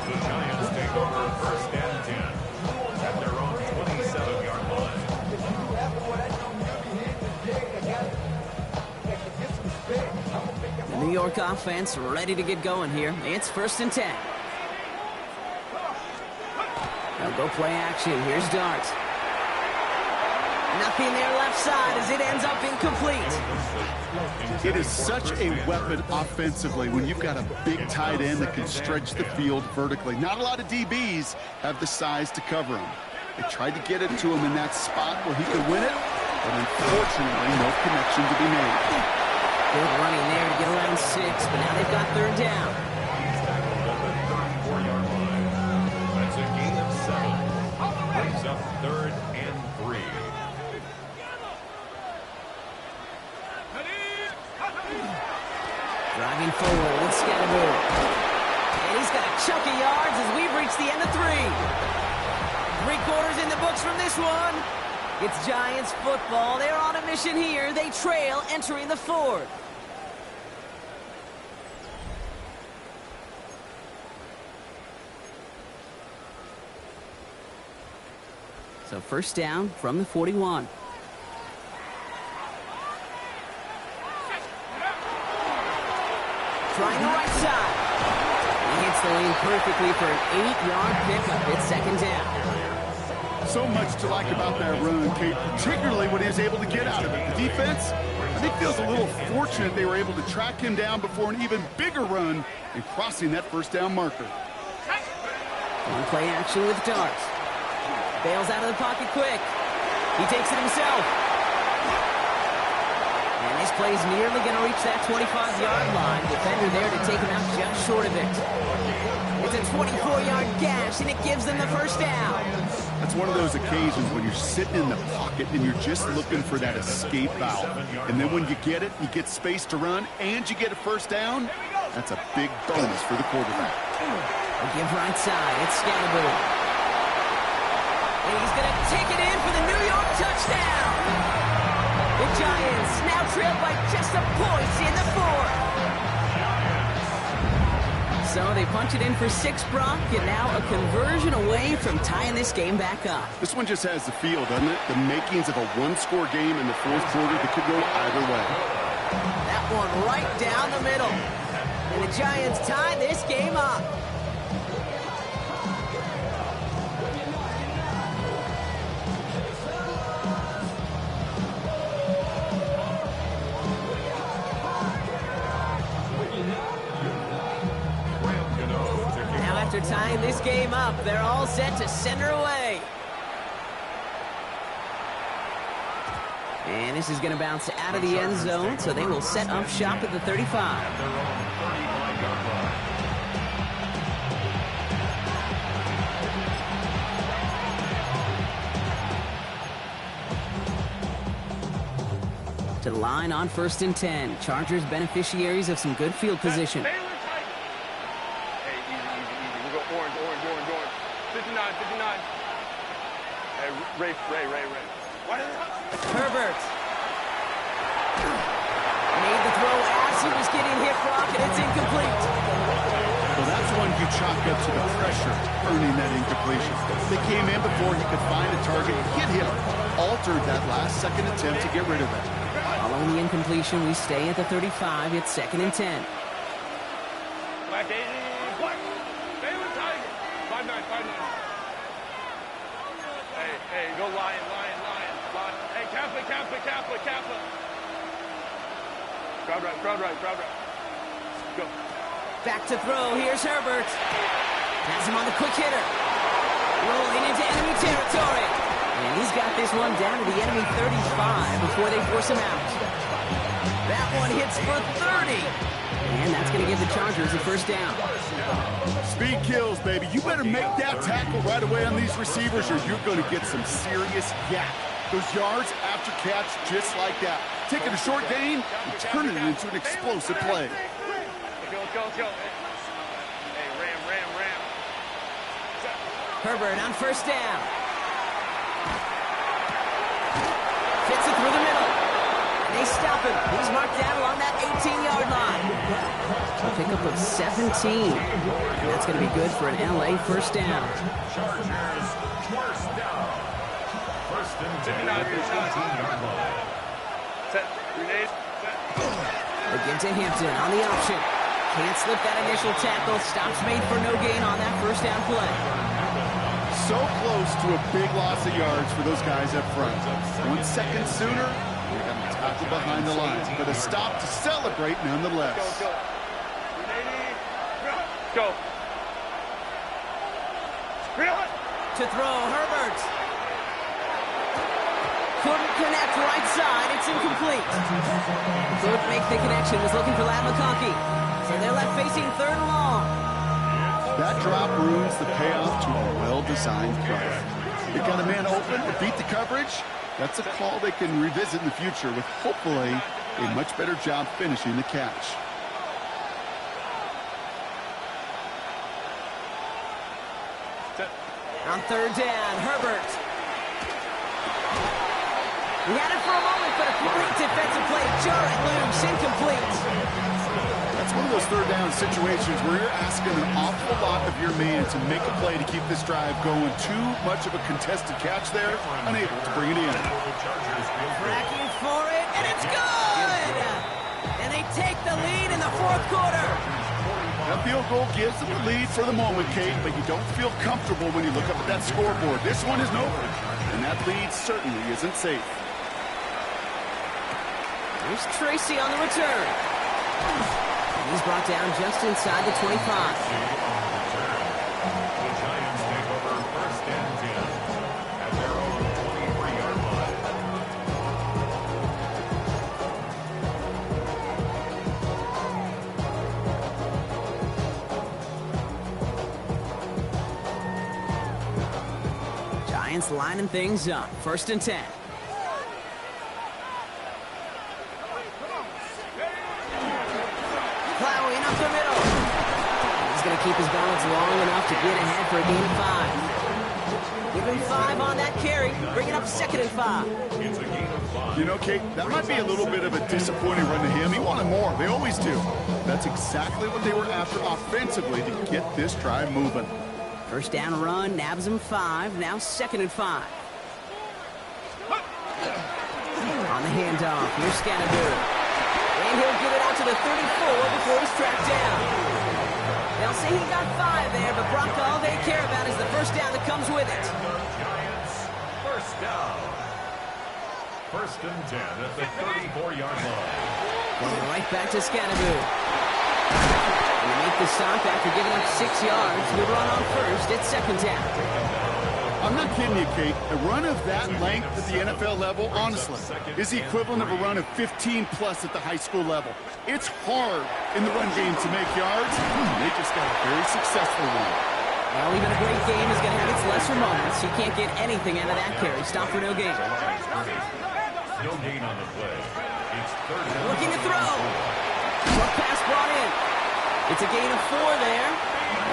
The Giants take over first and 10 at their own 27-yard line. The New York offense ready to get going here. It's first and 10. They'll go play action. Here's Dart. Nothing there left side as it ends up incomplete. It is such a weapon offensively when you've got a big tight end that can stretch the field vertically. Not a lot of DBs have the size to cover him. They tried to get it to him in that spot where he could win it, but unfortunately, no connection to be made. Good running there to get around 6, but now they've got third down. He's tackled at the 34-yard line. That's a gain of 7. Brings up third and 3. Driving forward with Scatterbo. And he's got a chunk of yards as we've reached the end of 3. 3 quarters in the books from this one. It's Giants football. They're on a mission here. They trail entering the 4th. So first down from the 41. Trying the right side. He hits the lane perfectly for an 8-yard pickup. It's second down. So much to like about that run, Kate, particularly what he was able to get out of it. The defense, I think, feels a little fortunate they were able to track him down before an even bigger run and crossing that first down marker. On play action with Dart. Bails out of the pocket quick. He takes it himself. And this play's nearly going to reach that 25-yard line. Defender there to take him out just short of it. It's a 24-yard gash, and it gives them the first down. That's one of those occasions when you're sitting in the pocket and you're just looking for that escape valve. And then when you get it, you get space to run, and you get a first down. That's a big bonus for the quarterback. We'll give right side. It's Scatterbo. And he's going to take it in for the New York touchdown. The Giants now trail by just a point in the 4th. So they punch it in for 6, Brock, and now a conversion away from tying this game back up. This one just has the feel, doesn't it? The makings of a one-score game in the 4th quarter that could go either way. That one right down the middle. And the Giants tie this game up. After tying this game up, they're all set to send her away. And this is going to bounce out of the end zone, so they will set up shop at the 35. To the line on first and 10. Chargers beneficiaries of some good field position. Ray. Herbert. Made the throw as he was getting hit, Brock, and it's incomplete. Well, that's one you chalk up to the pressure earning that incompletion. They came in before he could find a target, hit him, altered that last-second attempt to get rid of it. Following the incompletion, we stay at the 35. It's second and 10. Black 80, black. Baylor Tiger. 5'9". Hey, go Lion. Hey, Kappa. Crowd right. Go. Back to throw. Here's Herbert. Has him on the quick hitter. Rolling into enemy this one down to the enemy 35 before they force him out. That one hits for 30. And that's going to give the Chargers a first down. Speed kills, baby. You better make that tackle right away on these receivers or you're going to get some serious yak. Those yards after catch just like that. Taking a short gain and turning it into an explosive play. Let's go. Hey, ram. Herbert on first down. Fits it through the middle. And they stop him. He's marked down along that 18-yard line. A pickup of 17. And that's going to be good for an LA first down. Chargers, first down. First and 10 at the 18-yard line. Set. Grenade. Again to Hampton on the option. Can't slip that initial tackle. Stops made for no gain on that first down play. So close to a big loss of yards for those guys up front. 1 second sooner, they got a tackle behind the line. But a stop to celebrate nonetheless. Go. Grenade. Go. Grenade. To throw, Herbert. Couldn't connect right side. It's incomplete. Couldn't make the connection. Was looking for Ladd McConkey. So they're left facing third and long. That drop ruins the payoff to a well-designed play. They got a man open to beat the coverage. That's a call they can revisit in the future with hopefully a much better job finishing the catch. Set. On third down, Herbert. He had it for a moment, but a great defensive play. Jarrett loose, incomplete. That's one of those third down situations where you're asking an awful lot of your man to make a play to keep this drive going. Too much of a contested catch there, unable to bring it in. Tracking for it, and it's good! And they take the lead in the fourth quarter. That field goal gives them the lead for the moment, Kate, but you don't feel comfortable when you look up at that scoreboard. This one isn't over, and that lead certainly isn't safe. Here's Tracy on the return. He's brought down just inside the 25. The Giants take over first and 10 at their own 23-yard line. Giants lining things up. First and 10. Plowing up the middle. He's going to keep his balance long enough to get ahead for a gain of 5. Give him 5 on that carry. Bring it up second and 5. It's a gain of 5. You know, Kate, that might be a little bit of a disappointing run to him. He wanted more. They always do. That's exactly what they were after offensively to get this drive moving. First down run, nabs him 5. Now second and 5. On the handoff, here's Scannaboo. And he'll get it out to the 34 before he's tracked down. They'll say he got 5 there, but Brock, all they care about is the first down that comes with it. Giants, first down. First and 10 at the 34-yard line. Going right back to Scannaboo. And they make the stop after giving up 6 yards. We run on first. It's second down. I'm not kidding you, Kate. A run of that length at the NFL level, honestly, is the equivalent of a run of 15-plus at the high school level. It's hard in the run game to make yards. They just got a very successful one. Well, even a great game is going to have its lesser moments. You can't get anything out of that carry. Stop for no gain. No gain on the play. It's third down. Looking to throw. Short pass brought in. It's a gain of 4 there.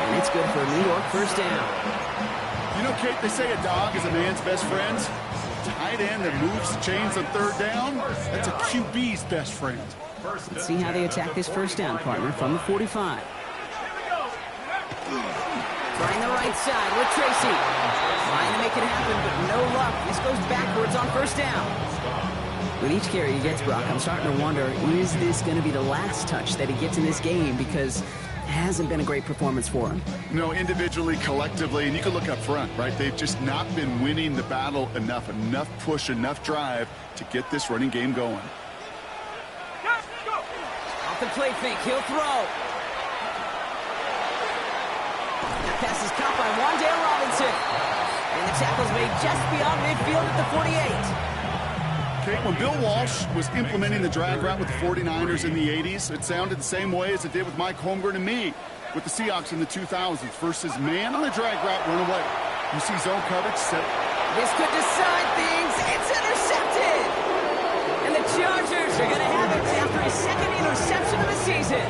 And it's good for a New York first down. You know, Kate, they say a dog is a man's best friend. Tight end that moves the chains on third down, that's a QB's best friend. Let's see how they attack this first down, partner, from the 45. Trying the right side with Tracy. Trying to make it happen, but no luck. This goes backwards on first down. With each carry he gets, Brock, I'm starting to wonder, is this going to be the last touch that he gets in this game? Because it hasn't been a great performance for him. No, individually, collectively, and you can look up front, right? They've just not been winning the battle enough push, enough drive to get this running game going. Off the play fake, he'll throw. That pass is caught by Wan'Dale Robinson. And the tackle's made just beyond midfield at the 48. Okay, when Bill Walsh was implementing the drag route with the 49ers in the 80s, it sounded the same way as it did with Mike Holmgren and me with the Seahawks in the 2000s versus man on the drag route, run away. You see zone coverage set. This could decide things. It's intercepted. And the Chargers are going to have it after his second interception of the season.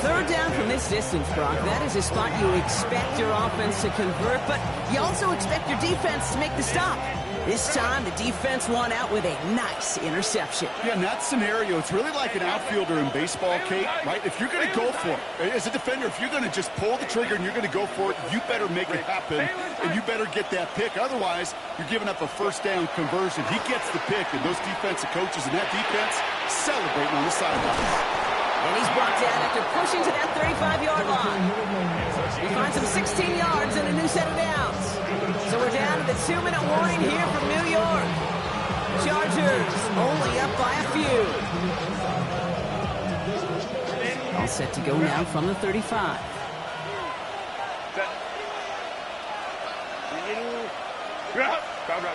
Third down from this distance, Brock. That is a spot you expect your offense to convert, but you also expect your defense to make the stop. This time, the defense won out with a nice interception. Yeah, in that scenario, it's really like an outfielder in baseball, Kate, right? If you're going to go for it, as a defender, if you're going to just pull the trigger and you're going to go for it, you better make it happen, and you better get that pick. Otherwise, you're giving up a first down conversion. He gets the pick, and those defensive coaches and that defense celebrating on the sidelines. And he's brought down after pushing to that 35-yard line. He finds him 16 yards and a new set of downs. So we're down to the 2-minute warning here from New York. Chargers only up by a few. All set to go now from the 35.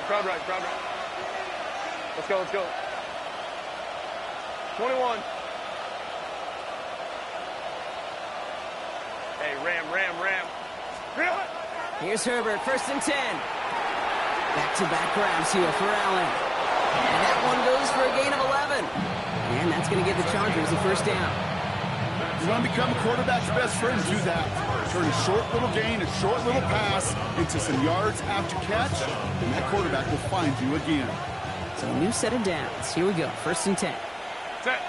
Crowd right. Let's go. 21. Hey, ram. Here's Herbert, 1st and 10. Back-to-back grabs here for Allen. And that one goes for a gain of 11. And that's going to give the Chargers the first down. You want to become a quarterback's best friend, do that. Turn a short little gain, a short little pass into some yards after catch, and that quarterback will find you again. So a new set of downs. Here we go, 1st and 10. Set.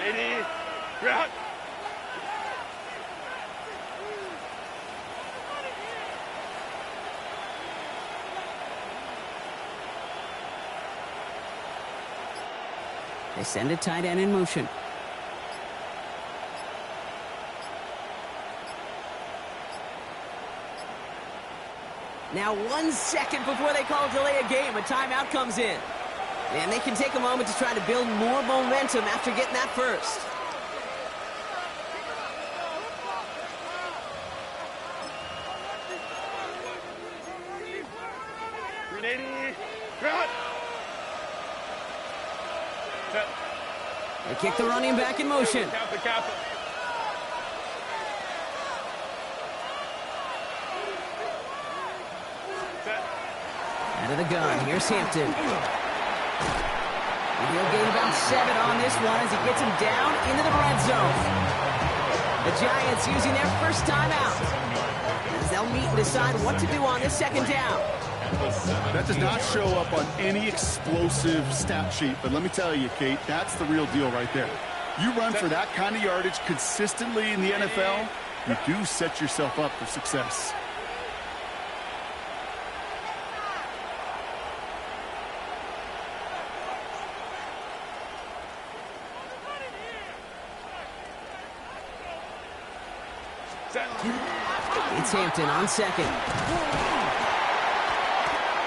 80. Ground. They send a tight end in motion. Now 1 second before they call delay a game, a timeout comes in. And they can take a moment to try to build more momentum after getting that first. They kick the running back in motion. Out of the gun, here's Hampton. And he'll gain about 7 on this one as he gets him down into the red zone. The Giants using their first timeout as they'll meet and decide what to do on this second down. That does not show up on any explosive stat sheet, but let me tell you, Kate, that's the real deal right there. You run for that kind of yardage consistently in the NFL, you do set yourself up for success. It's Hampton on second.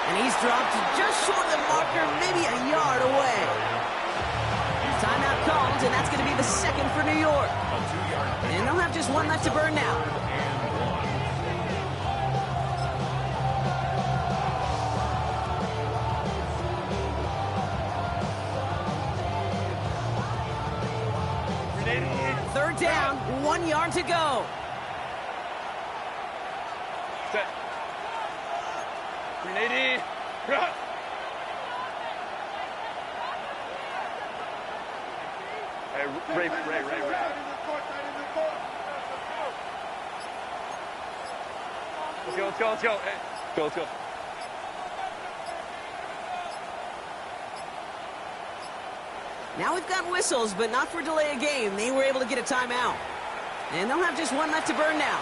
And he's dropped just short of the marker, maybe a yard away. Timeout called, and that's going to be the second for New York. And they'll have just one left to burn now. Third down, 1 yard to go. Set. 380. Cut. Hey, Ray. Let's go. Hey, let's go. Now we've got whistles, but not for delay a game. They were able to get a timeout. And they'll have just one left to burn now.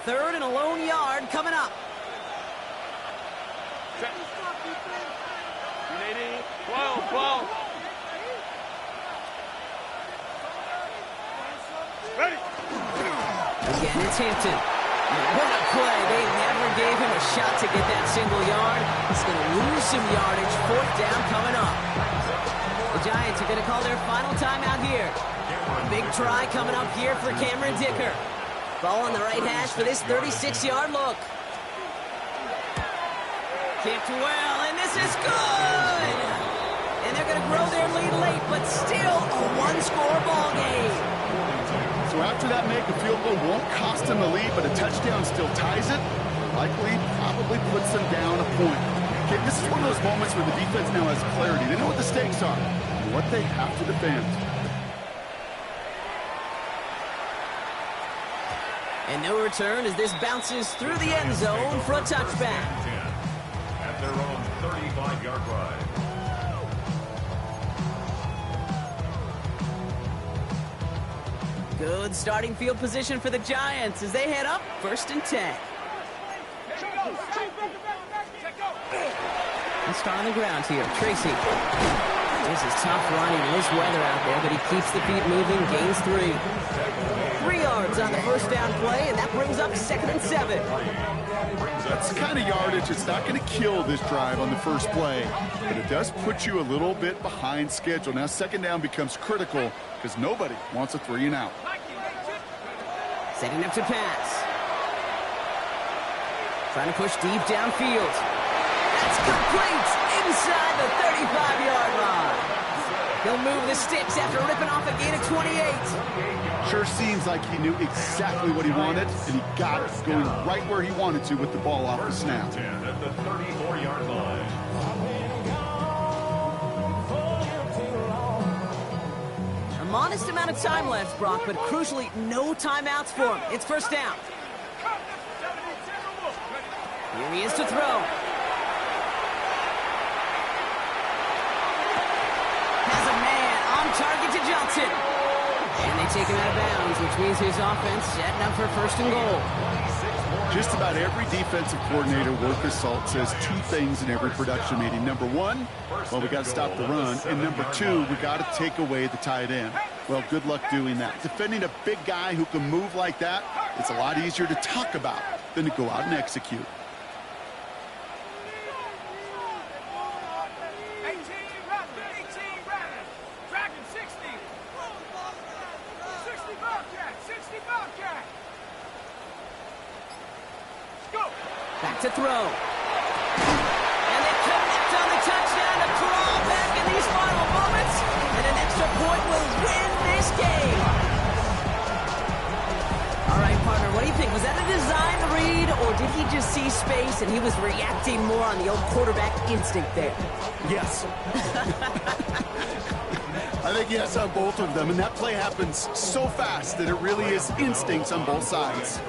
Third and a lone yard coming up. Set. 380. 12. Ready. Again, it's Hampton. What a play. They never gave him a shot to get that single yard. He's going to lose some yardage. 4th down coming up. The Giants are going to call their final timeout here. Big try coming up here for Cameron Dicker. Ball on the right hash for this 36-yard look. Kicked well, and this is good! And they're going to grow their lead late, but still a one-score ball game. So after that make, a field goal won't cost them the lead, but a touchdown still ties it. Likely, probably puts them down a point. Okay, this is one of those moments where the defense now has clarity. They know what the stakes are and what they have to defend. And no return as this bounces through the end zone for a touchback. At their own 35-yard line. Good starting field position for the Giants as they head up 1st and 10. Let's start on the ground here. Tracy. This is tough running in this weather out there, but he keeps the feet moving, gains 3. 3 yards on the 1st down play, and that brings up 2nd and 7. That's the kind of yardage. It's not going to kill this drive on the first play, but it does put you a little bit behind schedule. Now 2nd down becomes critical because nobody wants a 3 and out. Setting up to pass. Trying to push deep downfield. That's complete inside the 35-yard line. He'll move the sticks after ripping off a gain of 28. Sure seems like he knew exactly what he wanted, and he got it going right where he wanted to with the ball off the snap. 10 at the 34-yard line. A modest amount of time left, Brock, but crucially, no timeouts for him. It's 1st down. Here he is to throw. Has a man on target to Johnson. And they take him out of bounds, which means his offense setting up for 1st and goal. Just about every defensive coordinator worth his salt says 2 things in every production meeting. Number 1, well, we got to stop the run. And number 2, we got to take away the tight end. Well, good luck doing that. Defending a big guy who can move like that, it's a lot easier to talk about than to go out and execute. 60 Bobcat. Back to throw. And they connect on the touchdown to claw back in these final moments. And an extra point will win this game. All right, partner, what do you think? Was that a design read, or did he just see space and he was reacting more on the old quarterback instinct there? Yes. I think yes on both of them, and that play happens so fast that it really is instincts on both sides.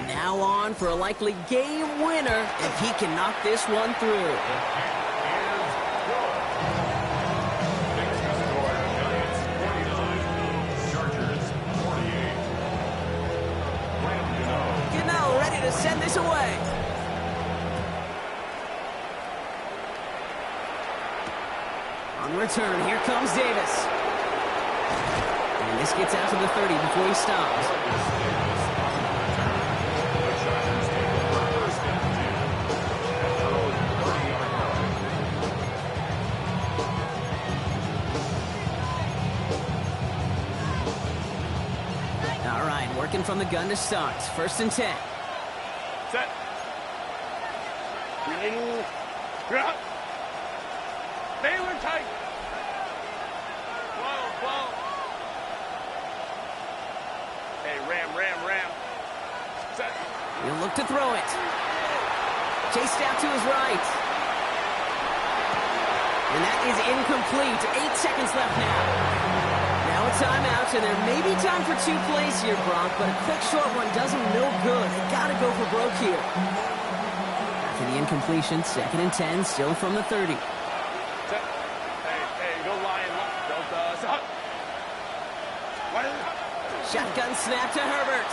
Now on for a likely game winner if he can knock this one through. Gano ready to send this away. On return, here comes Davis. And this gets out to the 30 before he stops. All right, working from the gun to start. 1st and 10. Set. Drop. Baylor tight. 12. Hey, ram. Set. He'll look to throw it. Chased out to his right. And that is incomplete. 8 seconds left now. Now a timeout, and there may be time for 2 plays here, Brock, but a quick short one does them no good. They got to go for broke here. After the incompletion, 2nd and 10, still from the 30. Set. Hey, go Lion. Don't, stop. Shotgun snap to Herbert.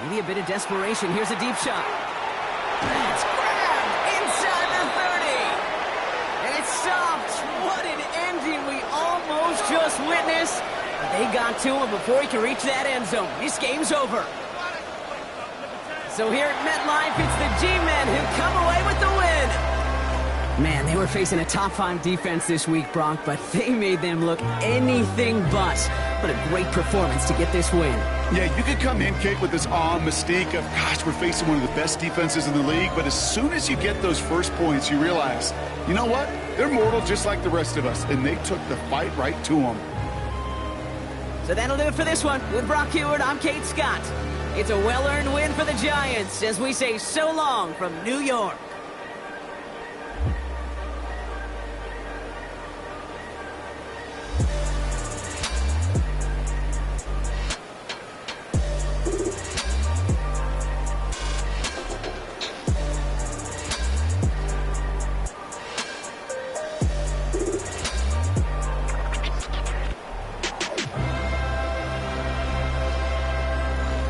Maybe a bit of desperation. Here's a deep shot. That's grabbed inside the 30. And it's stopped. What an ending we almost just witnessed. But they got to him before he could reach that end zone. This game's over. So here at MetLife, it's the G-Men who come away with the win. Man, they were facing a top-5 defense this week, Bronk, but they made them look anything but. What a great performance to get this win. Yeah, you could come in, Kate, with this mystique of, gosh, we're facing one of the best defenses in the league, but as soon as you get those first points, you realize, you know what? They're mortal just like the rest of us, and they took the fight right to them. So that'll do it for this one. With Brock Huard, I'm Kate Scott. It's a well-earned win for the Giants as we say so long from New York.